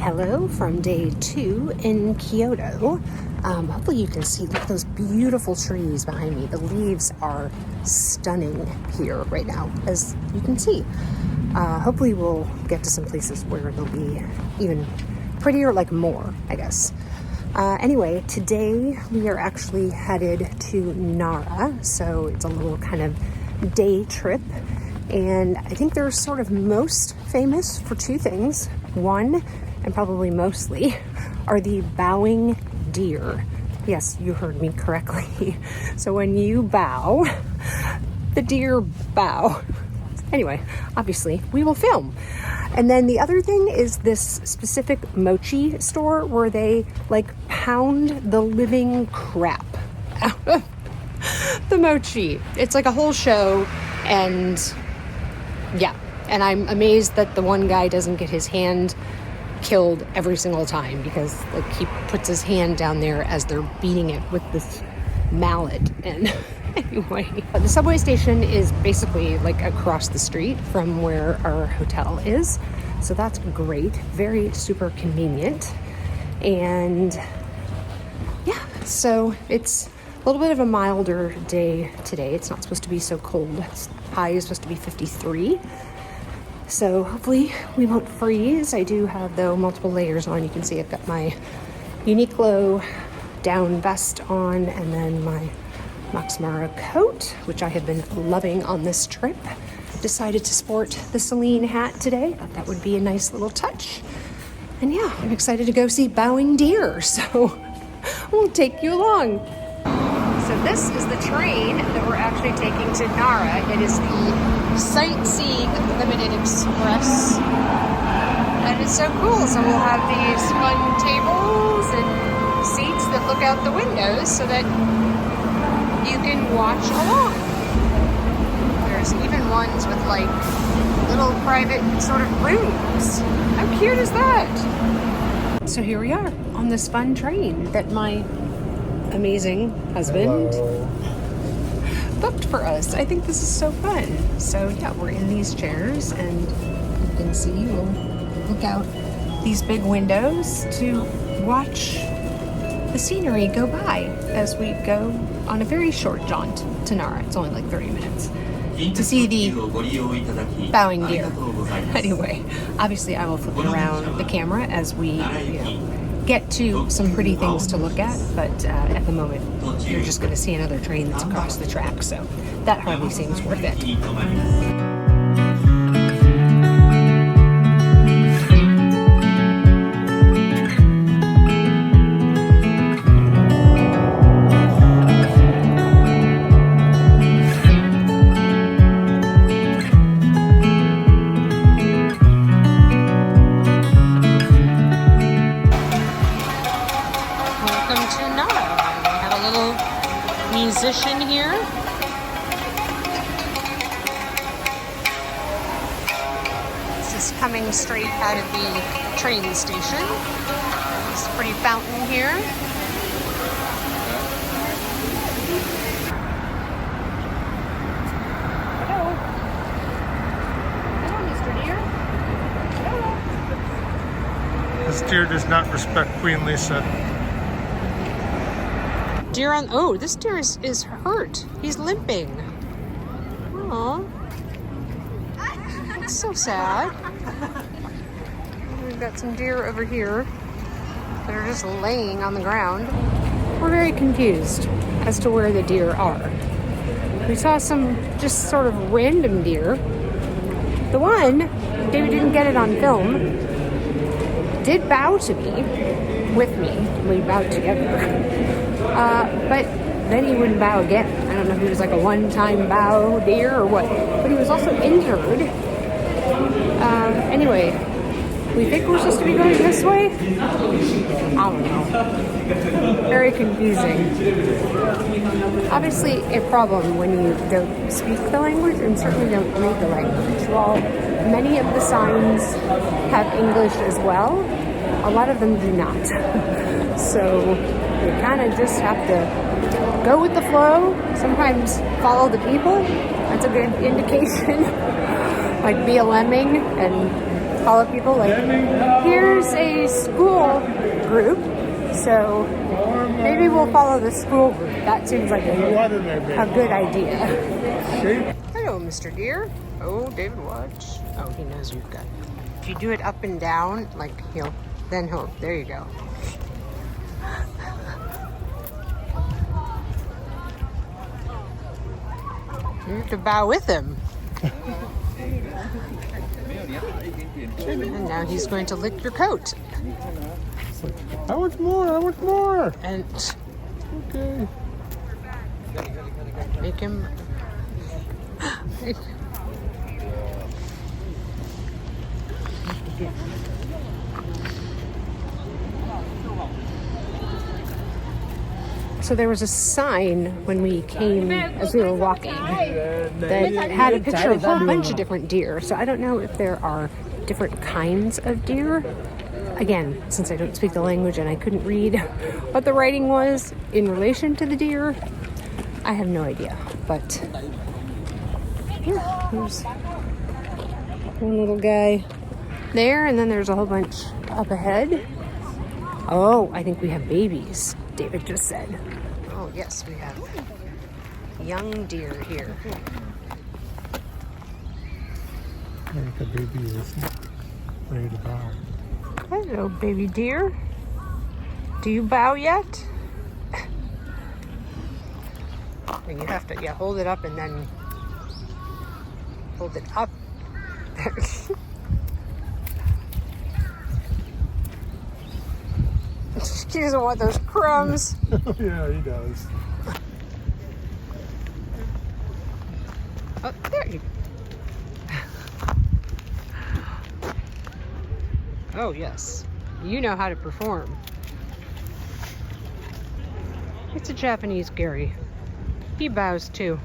Hello from day 2 in Kyoto. Hopefully you can see, look at those beautiful trees behind me. The leaves are stunning here right now, as you can see. Hopefully we'll get to some places where they'll be even prettier, like more, I guess. Anyway, today we are actually headed to Nara, so it's a little kind of day trip. And I think they're sort of most famous for two things. One, and probably mostly, are the bowing deer. Yes, you heard me correctly. So when you bow, the deer bow. Anyway, obviously, we will film. And then the other thing is this specific Mochi store where they like pound the living crap out of the mochi. It's like a whole show, and yeah, and I'm amazed that the one guy doesn't get his hand killed every single time, because like he puts his hand down there as they're beating it with this mallet. And anyway, the subway station is basically like across the street from where our hotel is, so that's great, very super convenient. And yeah, so it's a little bit of a milder day today. It's not supposed to be so cold. High is supposed to be 53. So hopefully we won't freeze. I do have, though, multiple layers on. You can see I've got my Uniqlo down vest on, and then my Nara coat, which I have been loving on this trip. Decided to sport the Celine hat today. Thought that would be a nice little touch. And yeah, I'm excited to go see bowing deer. So we'll take you along. So this is the train that we're actually taking to Nara. It is the Sightseeing Limited Express. And it's so cool. So we'll have these fun tables and seats that look out the windows so that you can watch along. There's even ones with like little private sort of rooms. How cute is that? So here we are on this fun train that my amazing husband booked for us. I think this is so fun. So yeah, we're in these chairs, and you can see, we'll look out these big windows to watch the scenery go by as we go on a very short jaunt to Nara. It's only like 30 minutes to see the bowing deer. Anyway, obviously I will flip around the camera as we get to some pretty things to look at, but at the moment you're just going to see another train that's across the track, so that hardly seems worth it. Musician here. This is coming straight out of the train station. There's a pretty fountain here. Hello. Hello, Mr. Deer. Hello. This deer does not respect Queen Lisa. Deer on, oh, this deer is hurt. He's limping. Aww. That's so sad. We've got some deer over here that are just laying on the ground. We're very confused as to where the deer are. We saw some just sort of random deer. The one, David didn't get it on film, did bow to me, with me. We bowed together. But then he wouldn't bow again. I don't know if he was like a one-time bow deer or what, but he was also injured. Anyway, we think we're supposed to be going this way? I don't know. Very confusing. Obviously a problem when you don't speak the language and certainly don't read the language. While many of the signs have English as well, a lot of them do not. So you kind of just have to go with the flow, sometimes follow the people. That's a good indication. Like be a lemming and follow people. Like, here's a school group, so maybe we'll follow the school group. That seems like a good idea. Hello, Mr. Deer. Oh, David, watch. Oh, he knows you've got. If you do it up and down, like he'll. There you go. You have to bow with him. And now he's going to lick your coat. I want more, I want more. And Okay. make him. So there was a sign when we came, as we were walking, that had a picture of a whole bunch of different deer. So I don't know if there are different kinds of deer. Again, since I don't speak the language and I couldn't read what the writing was in relation to the deer, I have no idea. But yeah, there's one little guy there, and then there's a whole bunch up ahead. Oh, I think we have babies, David just said. Oh, yes, we have young deer here. I think the baby is ready to bow. Hello, baby deer. Do you bow yet? And you have to, hold it up and then hold it up. He doesn't want those crumbs. Yeah, he does. Oh, there you Oh, yes. You know how to perform. It's a Japanese Gary. He bows too.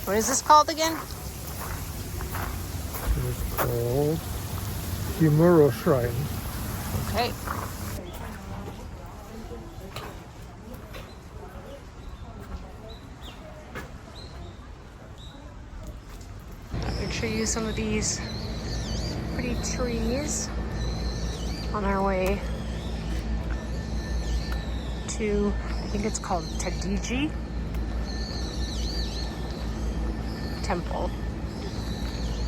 What is this called again? It's called Kimura Shrine. Okay. I'm going to show you some of these pretty trees on our way to, I think it's called Tadiji Temple.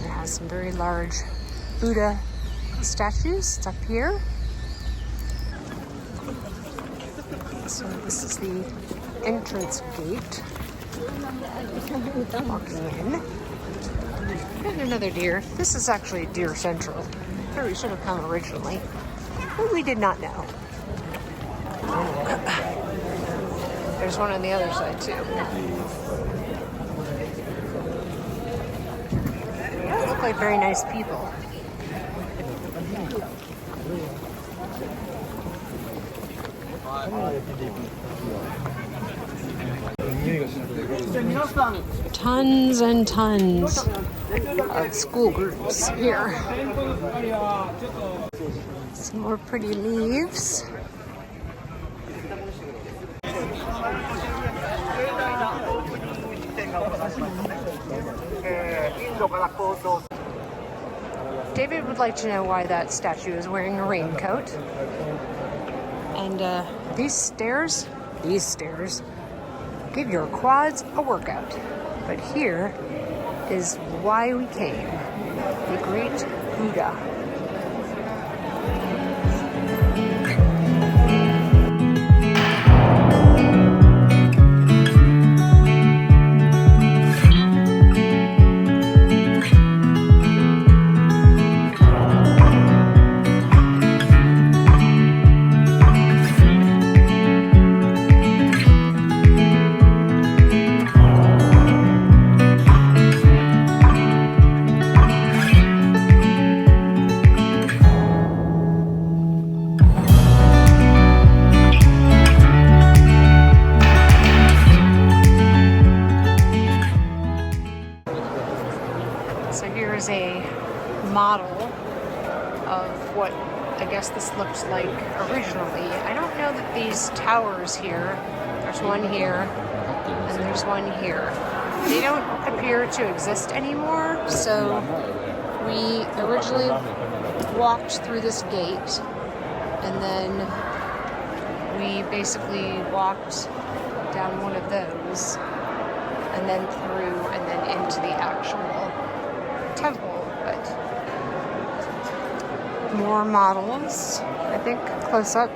It has some very large Buddha statues. It's up here. So this is the entrance gate. Walking in. And another deer. This is actually Deer Central. Where we should have come originally. But we did not know. There's one on the other side too. They look like very nice people. Tons and tons of school groups here. Some more pretty leaves. David would like to know why that statue is wearing a raincoat. And these stairs give your quads a workout. But here is why we came. The Great Buddha. Here's a model of what I guess this looks like originally. I don't know that these towers here, there's one here and there's one here. They don't appear to exist anymore, so we originally walked through this gate and then we basically walked down one of those and then through and then into the actual temple. But more models, I think, close up.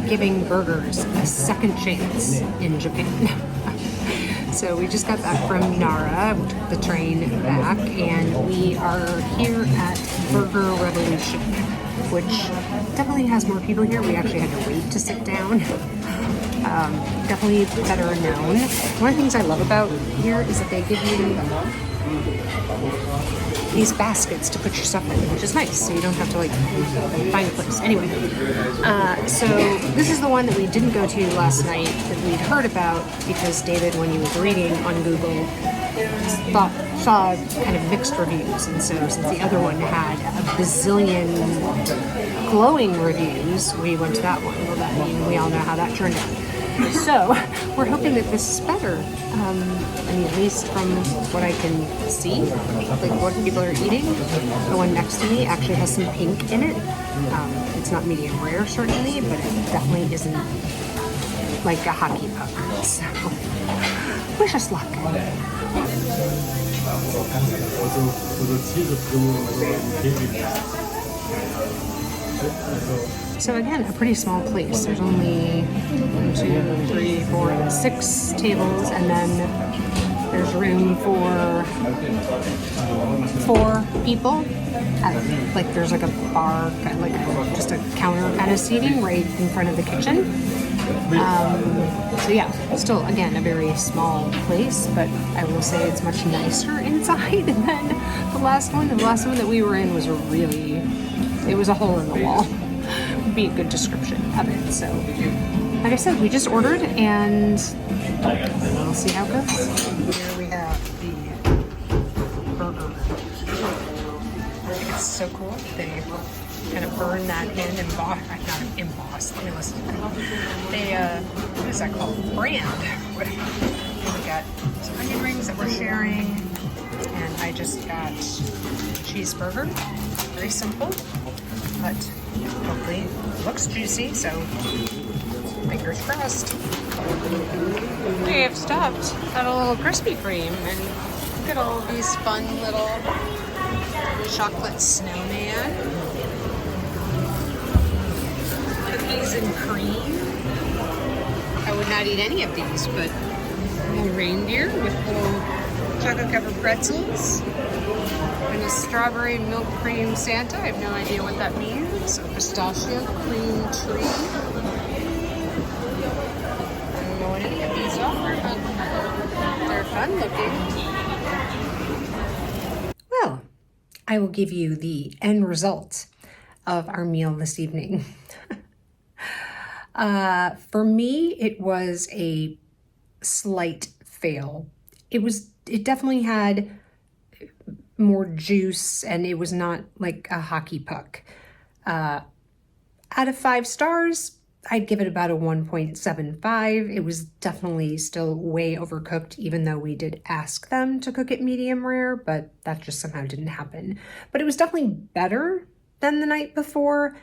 Giving burgers a second chance in Japan. So we just got back from Nara, we took the train back, and we are here at Burger Revolution, which definitely has more people here. We actually had to wait to sit down. Definitely better known. One of the things I love about here is that they give you these baskets to put your stuff in, which is nice, so you don't have to like find a place. Anyway, so this is the one that we didn't go to last night that we'd heard about because David, when he was reading on Google, saw kind of mixed reviews, and so since the other one had a bazillion glowing reviews, we went to that one. Well, that, we all know how that turned out. So we're hoping that this is better. I mean, at least from what I can see, like what people are eating. The one next to me actually has some pink in it. It's not medium rare, certainly, but it definitely isn't like a hockey puck. So wish us luck. So again, a pretty small place. There's only 1, 2, 3, 4, 6 tables, and then there's room for 4 people. Like there's like a bar, like just a counter kind of seating right in front of the kitchen. So yeah, still again a very small place, but I will say it's much nicer inside than the last one. The last one that we were in was it was a hole in the wall. Would be a good description of it. So, like I said, we just ordered and we'll see how it goes. Here we have the burger. I think it's so cool. They kind of burn that in embossed. Not embossed. Let me listen. They what is that called? Brand. We got some onion rings that we're sharing, and I just got cheeseburger. Very simple, but hopefully it looks juicy, so fingers crossed. We have stopped at a little Krispy Kreme, and look at all these fun little chocolate snowman, cookies and cream. I would not eat any of these, but a little reindeer with little chocolate covered pretzels. And a strawberry milk cream Santa. I have no idea what that means. A pistachio cream tree. I don't know what any of these are, but they're fun looking. Well, I will give you the end result of our meal this evening. For me, it was a slight fail. It definitely had more juice, and it was not like a hockey puck. Out of 5 stars, I'd give it about a 1.75. It was definitely still way overcooked, even though we did ask them to cook it medium rare, but that just somehow didn't happen. But it was definitely better than the night before,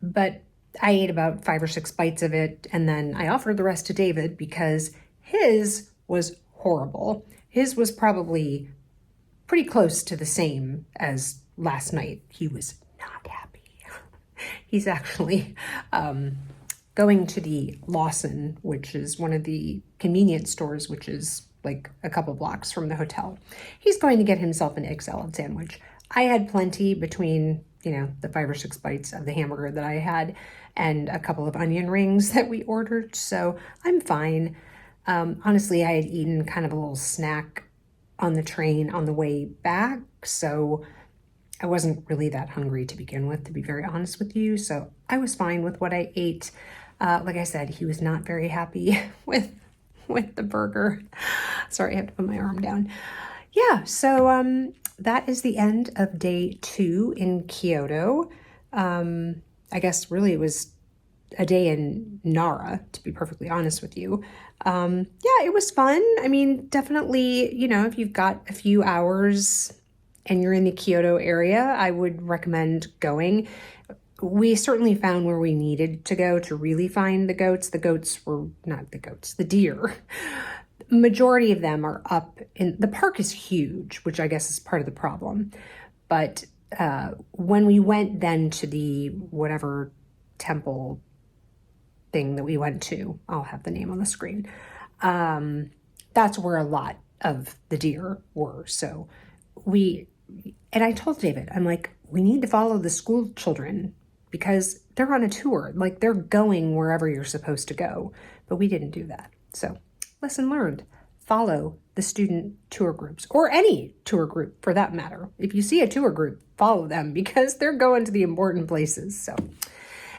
but I ate about 5 or 6 bites of it, and then I offered the rest to David because His was horrible. His was probably pretty close to the same as last night. He was not happy. He's actually going to the Lawson, which is one of the convenience stores, which is like a couple blocks from the hotel. He's going to get himself an egg salad sandwich. I had plenty between, you know, the 5 or 6 bites of the hamburger that I had and a couple of onion rings that we ordered, so I'm fine. Honestly, I had eaten kind of a little snack on the train on the way back, so I wasn't really that hungry to begin with, to be very honest with you, so I was fine with what I ate. Like I said, he was not very happy with the burger. Sorry, I have to put my arm down. Yeah, so that is the end of day 2 in Kyoto. I guess really it was a day in Nara, to be perfectly honest with you. Yeah, it was fun. I mean, definitely, you know, if you've got a few hours and you're in the Kyoto area, I would recommend going. We certainly found where we needed to go to really find the goats. The goats were not the goats, the deer. Majority of them are up in the park is huge, which I guess is part of the problem. But when we went then to the whatever temple thing that we went to, I'll have the name on the screen. That's where a lot of the deer were. So and I told David, I'm like, we need to follow the school children because they're on a tour. Like, they're going wherever you're supposed to go. But we didn't do that. So lesson learned. Follow the student tour groups, or any tour group for that matter. If you see a tour group, follow them because they're going to the important places. So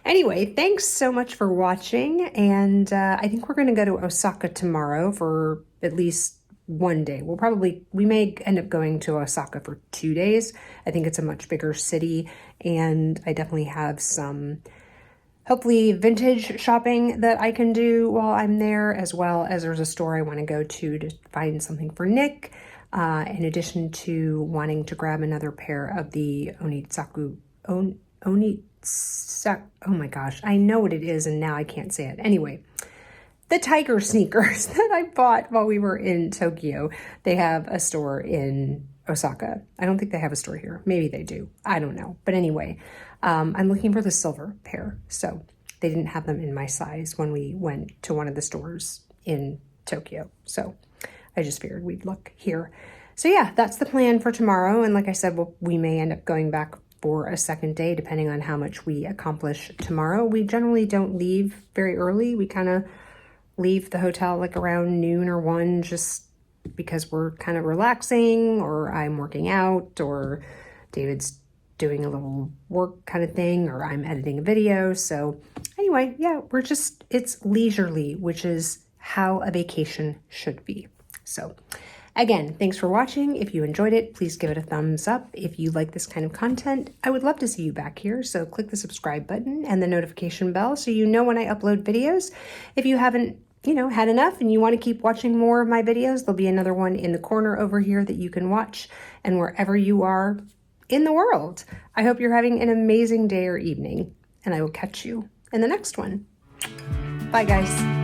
anyway, thanks so much for watching. And I think we're going to go to Osaka tomorrow for at least one day. We may end up going to Osaka for 2 days. I think it's a much bigger city, and I definitely have some hopefully vintage shopping that I can do while I'm there, as well as there's a store I want to go to find something for Nick, in addition to wanting to grab another pair of the oh my gosh, I know what it is and now I can't say it. Anyway, the tiger sneakers that I bought while we were in Tokyo. They have a store in Osaka. I don't think they have a store here. Maybe they do. I don't know. But anyway, I'm looking for the silver pair. So they didn't have them in my size when we went to one of the stores in Tokyo. So I just figured we'd look here. So yeah, that's the plan for tomorrow. And like I said, we may end up going back for a second day, depending on how much we accomplish tomorrow. We generally don't leave very early. We kind of leave the hotel like around noon or 1, just because we're kind of relaxing, or I'm working out, or David's doing a little work kind of thing, or I'm editing a video. So anyway, yeah, it's leisurely, which is how a vacation should be. So again, thanks for watching. If you enjoyed it, please give it a thumbs up. If you like this kind of content, I would love to see you back here. So click the subscribe button and the notification bell so you know when I upload videos. If you haven't, had enough and you want to keep watching more of my videos, there'll be another one in the corner over here that you can watch, and wherever you are in the world. I hope you're having an amazing day or evening, and I will catch you in the next one. Bye, guys.